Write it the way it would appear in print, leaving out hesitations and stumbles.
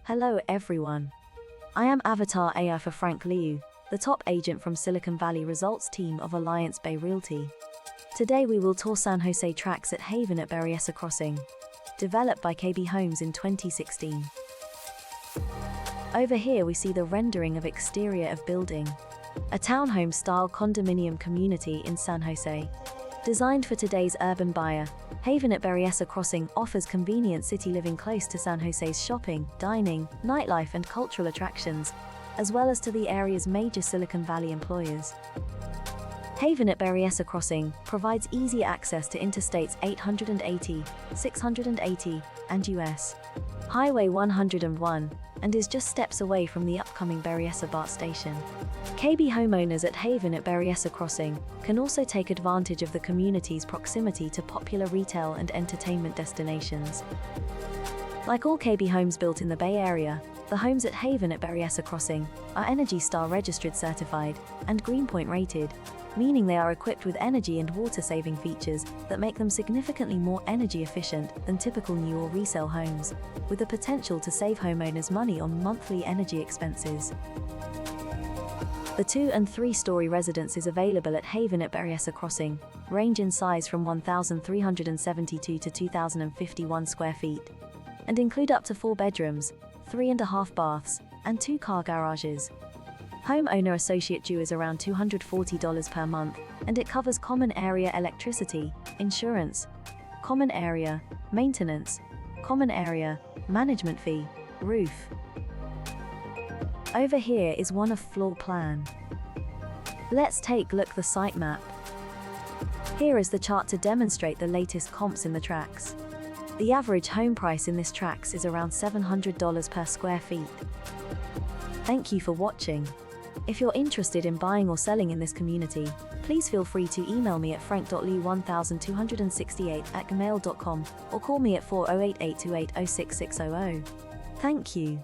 Hello everyone. I am Avatar AI for Frank Liu, the top agent from Silicon Valley Results team of Alliance Bay Realty. Today we will tour San Jose Tracts at Haven at Berryessa Crossing, developed by KB Homes in 2016. Over here we see the rendering of exterior of building, a townhome-style condominium community in San Jose. Designed for today's urban buyer, Haven at Berryessa Crossing offers convenient city living close to San Jose's shopping, dining, nightlife and cultural attractions, as well as to the area's major Silicon Valley employers. Haven at Berryessa Crossing provides easy access to Interstates 880, 680, and US Highway 101, and is just steps away from the upcoming Berryessa BART station. KB homeowners at Haven at Berryessa Crossing can also take advantage of the community's proximity to popular retail and entertainment destinations. Like all KB homes built in the Bay Area, the homes at Haven at Berryessa Crossing are Energy Star registered certified and Greenpoint rated, meaning they are equipped with energy and water-saving features that make them significantly more energy efficient than typical new or resale homes, with the potential to save homeowners money on monthly energy expenses. The 2- and 3-story residences available at Haven at Berryessa Crossing range in size from 1,372 to 2,051 square feet, and include up to 4 bedrooms, 3.5 baths, and 2 car garages. Homeowner associate due is around $240 per month, and it covers common area electricity, insurance, common area, maintenance, common area, management fee, roof. Over here is one of floor plan. Let's take a look at the site map. Here is the chart to demonstrate the latest comps in the tracts. The average home price in this tracts is around $700 per square feet. Thank you for watching. If you're interested in buying or selling in this community, please feel free to email me at frank.lee1268@gmail.com or call me at 408-828-06600. Thank you.